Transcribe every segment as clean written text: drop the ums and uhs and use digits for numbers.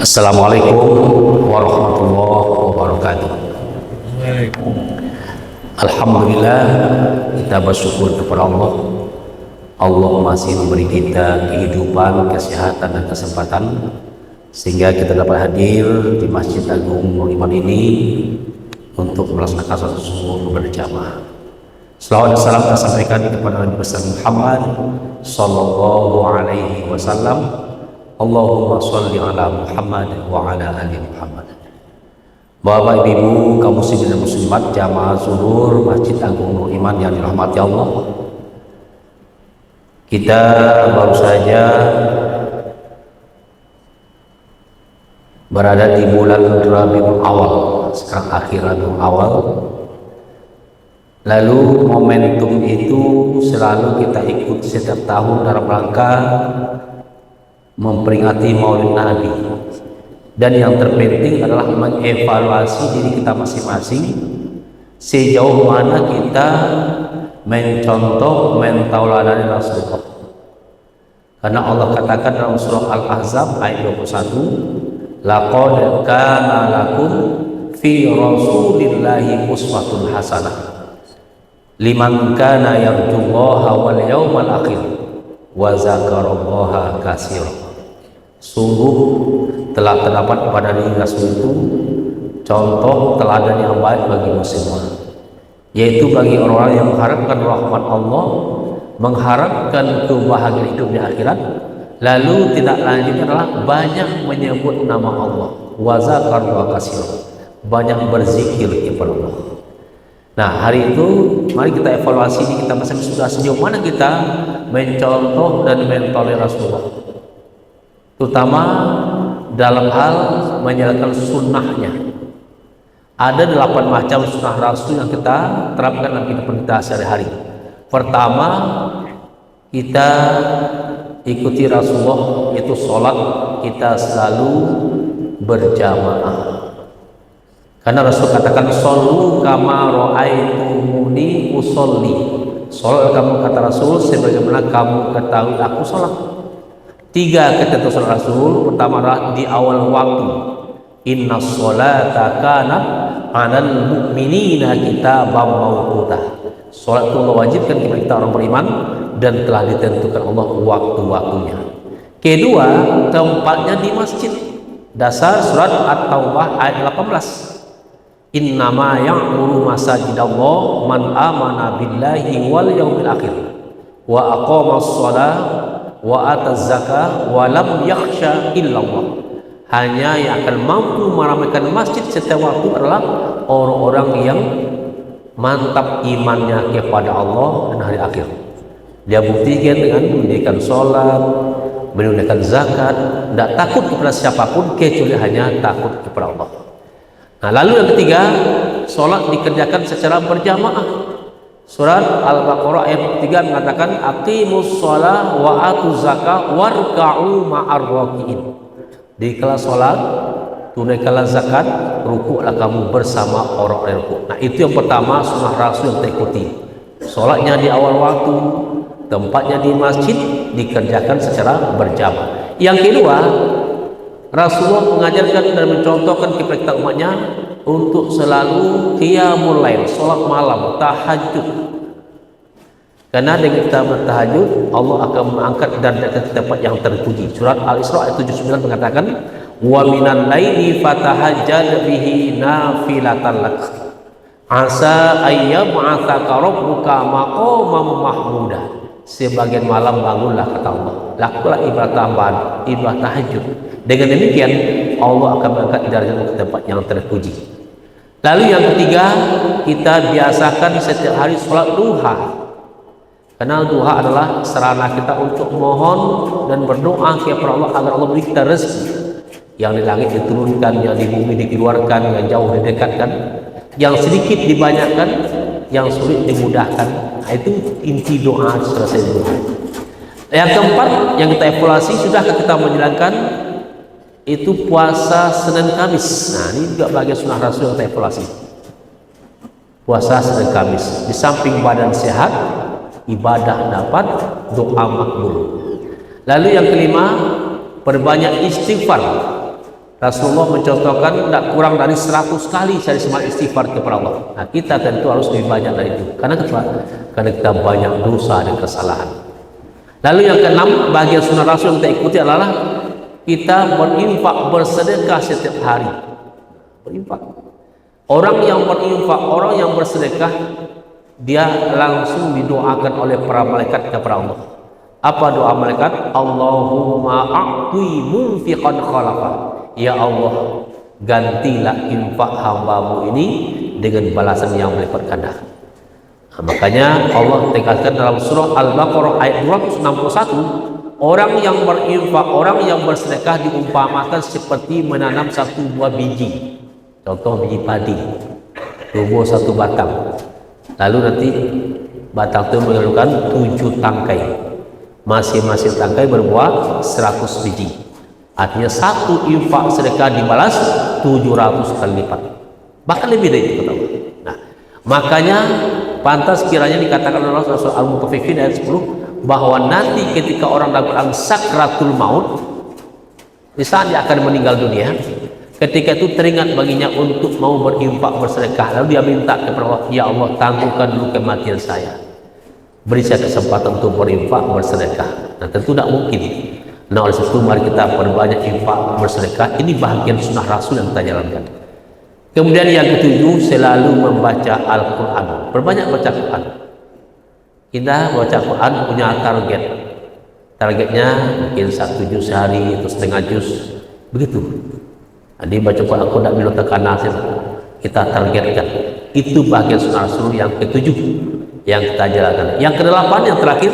Assalamualaikum warahmatullahi wabarakatuh. Alhamdulillah, kita bersyukur kepada Allah. Allah masih memberi kita kehidupan, kesehatan dan kesempatan sehingga kita dapat hadir di Masjid Agung Nur Iman ini untuk melaksanakan sholat subuh berjamaah. Selawat dan salam kita sampaikan kepada Nabi besar Muhammad sallallahu alaihi wasallam. Allahumma sholli ala Muhammad wa ala ali Muhammad. Bapak Ibu kaum muslimin dan muslimat jamaah zuhur Masjid Agung Nur Iman yang dirahmati Allah, kita baru saja berada di bulan Rabiul Awal, sekarang akhir Rabiul Awal. Lalu momentum itu selalu kita ikut setiap tahun dalam rangka memperingati Maulid Nabi, dan yang terpenting adalah mengevaluasi diri kita masing-masing, sejauh mana kita mencontoh, mentauladani Rasulullah. Karena Allah katakan dalam surah Al-Ahzab ayat 21, laqad kana lakum fi rasulillahi uswatun hasanah liman kana yarjullaha wal yawmal akhir wa zakarallaha katsira. Sungguh telah terdapat pada diri Rasul itu contoh teladan yang baik bagimu semua, yaitu bagi orang-orang yang mengharapkan rahmat Allah, mengharapkan kebahagiaan hidup di akhirat, lalu tidak lanjut adalah banyak menyebut nama Allah, wa zakarallaha katsira, banyak berzikir kepada Allah. Nah, hari itu mari kita evaluasi diri kita masing-masing, sudah sejauh mana kita mencontoh dan mentolerir Rasulullah, terutama dalam hal menjalankan sunnahnya. Ada 8 macam sunnah Rasul yang kita terapkan dalam kehidupan kita sehari-hari. Pertama, kita ikuti Rasulullah, itu sholat kita selalu berjamaah. Karena Rasul katakan shollu kama ra'aitumuni usolli. Sholat kamu, kata Rasul, sebagaimana kamu ketahui aku sholat. 3 ketentuan sholat Rasul. Pertama adalah di awal waktu. Inna sholata kana 'alal mu'minina kitaban mawquta. Sholat itu Allah wajibkan kepada kita orang beriman dan telah ditentukan Allah waktu-waktunya. Kedua, tempatnya di masjid. Dasar surat At-Taubah ayat 18. Innama ya'muru masajidallah man amana billahi wal yaumil akhir wa aqamas shalah wa ataz zakah wa lam yakhsha illallah. Hanya yang akan mampu meramaikan masjid setiap waktu adalah orang-orang yang mantap imannya kepada Allah dan hari akhir. Dia buktikan dengan mendirikan sholat, menunaikan zakat, tidak takut kepada siapapun kecuali hanya takut kepada Allah. Nah, lalu yang ketiga, sholat dikerjakan secara berjamaah. Surat Al-Baqarah ayat 3 mengatakan aqimus sholah wa atuz zakah warka'u ma'ar raki'in. Di kelas sholat, tunaikanlah zakat, rukuklah kamu bersama orang-orang rukuk. Nah, itu yang pertama sunnah Rasul yang terikuti. Sholatnya di awal waktu, tempatnya di masjid, dikerjakan secara berjamaah. Yang kedua, Rasulullah mengajarkan dan mencontohkan kepada kita umatnya untuk selalu qiyamul lail, sholat malam, tahajud. Karena dengan kita bertahajud, Allah akan mengangkat derajat tempat yang terpuji. Surat Al-Isra ayat 79 mengatakan, wa minal laili fatahajjad bihi nafilatan lak asa ayyab'atsaka rabbuka maqaman mahmuda. Sebagian malam bangunlah, kata Allah, lakukanlah ibadah tambahan, ibadah tahajud. Dengan demikian Allah akan mengangkat derajat ke tempat yang terpuji. Lalu yang ketiga, kita biasakan setiap hari sholat duha. Karena duha adalah sarana kita untuk mohon dan berdoa kepada Allah agar Allah beri kita rezeki. Yang di langit diturunkan, yang di bumi dikeluarkan, yang jauh didekatkan, yang sedikit dibanyakkan, yang sulit dimudahkan. Nah, itu inti doa selesai duha. Yang keempat yang kita evaluasi, sudahkah kita menjalankan itu puasa Senin Kamis. Nah, ini juga bagian sunnah Rasul yang kita evaluasi. Puasa Senin Kamis, di samping badan sehat, ibadah dapat, doa makbul. Lalu yang kelima, perbanyak istighfar. Rasulullah mencontohkan tidak kurang dari 100 kali saya semangat istighfar kepada Allah. Nah, kita tentu harus lebih banyak dari itu. Karena kenapa? Karena kita banyak dosa dan kesalahan. Lalu yang keenam, bagian sunnah Rasul yang kita ikuti adalah kita berinfak, bersedekah setiap hari. Berinfak. Orang yang berinfak, orang yang bersedekah, dia langsung didoakan oleh para malaikat kepada Allah. Apa doa malaikat? Allahumma a'ti munfiqan khalafa. Ya Allah, gantilah infak hambamu ini dengan balasan yang melipat ganda. Nah, makanya Allah tegaskan dalam surah Al-Baqarah ayat 261, orang yang berinfak, orang yang bersedekah diumpamakan seperti menanam satu buah biji. Contoh biji padi, tumbuh satu batang. Lalu nanti batang itu mengandungkan 7 tangkai. Masing-masing tangkai berbuah 100 biji. Artinya satu infak sedekah dibalas 700 kali lipat. Bahkan lebih dari itu. Nah, makanya pantas kiranya dikatakan oleh Rasul Al-Mutaffifin ayat 10 bahwa nanti ketika orang dalam sakratul maut, di saat dia akan meninggal dunia, ketika itu teringat baginya untuk mau berinfak bersedekah, lalu dia minta kepada Allah, ya Allah, tangguhkan dulu kematian saya, beri saya kesempatan untuk berinfak bersedekah. Nah, tentu tidak mungkin. Nah, oleh sebab itu mari kita perbanyak infak bersedekah. Ini bahagian sunnah Rasul yang kita jalankan. Kemudian yang ketujuh, selalu membaca Al-Quran. Perbanyak baca Quran. Kita baca Quran punya target. Targetnya mungkin 1 juz sehari atau setengah juz, begitu. Jadi baca Quran aku tidak minum tekanan, kita targetkan. Itu bagian sunnah Rasul yang ketujuh yang kita jalankan. Yang kedelapan, yang terakhir,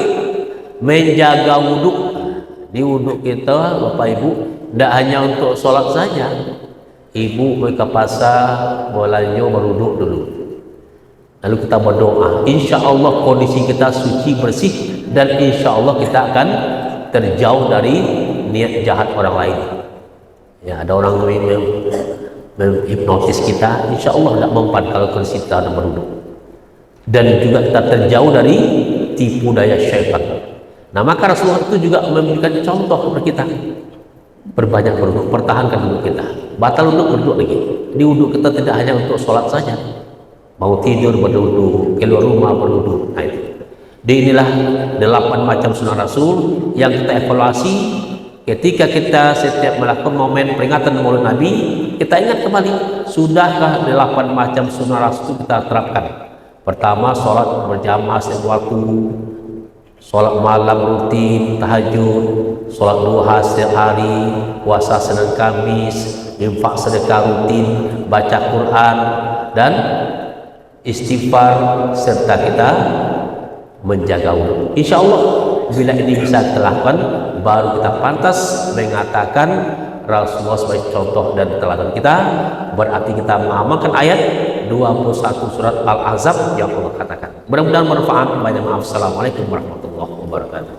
menjaga wudhu. Di wudhu kita, Bapak Ibu, tidak hanya untuk sholat saja. Ibu mau ke pasar, belanja, berwudhu dulu. Lalu kita berdoa, insya Allah kondisi kita suci, bersih, dan insya Allah kita akan terjauh dari niat jahat orang lain. Ya, ada orang menghipnotis kita, insya Allah tidak mempan kalau kondisi kita ada berwudhu. Dan juga kita terjauh dari tipu daya syaitan. Nah, maka Rasulullah itu juga memberikan contoh kepada kita. Berbanyak berwudhu, pertahankan wudhu kita. Batal untuk berwudhu lagi. Di wudhu kita tidak hanya untuk sholat saja. Mau tidur berwudhu, keluar rumah berwudhu. Nah, itu. Inilah 8 macam sunnah Rasul yang kita evaluasi ketika kita setiap melakukan momen peringatan Maulid Nabi. Kita ingat kembali, sudahkah 8 macam sunnah Rasul kita terapkan? Pertama, sholat berjamaah setiap waktu, sholat malam rutin, tahajud, sholat duha setiap hari, puasa Senin Kamis, infak sedekah rutin, baca Quran, dan istighfar, serta kita menjaga wudhu. Insya Allah bila ini bisa kita lakukan, baru kita pantas mengatakan Rasulullah sebagai contoh dan teladan kita. Berarti kita mengamalkan ayat 21 surat Al-Ahzab yang Allah katakan. Mudah-mudahan bermanfaat. Banyak maaf. Assalamualaikum warahmatullahi wabarakatuh.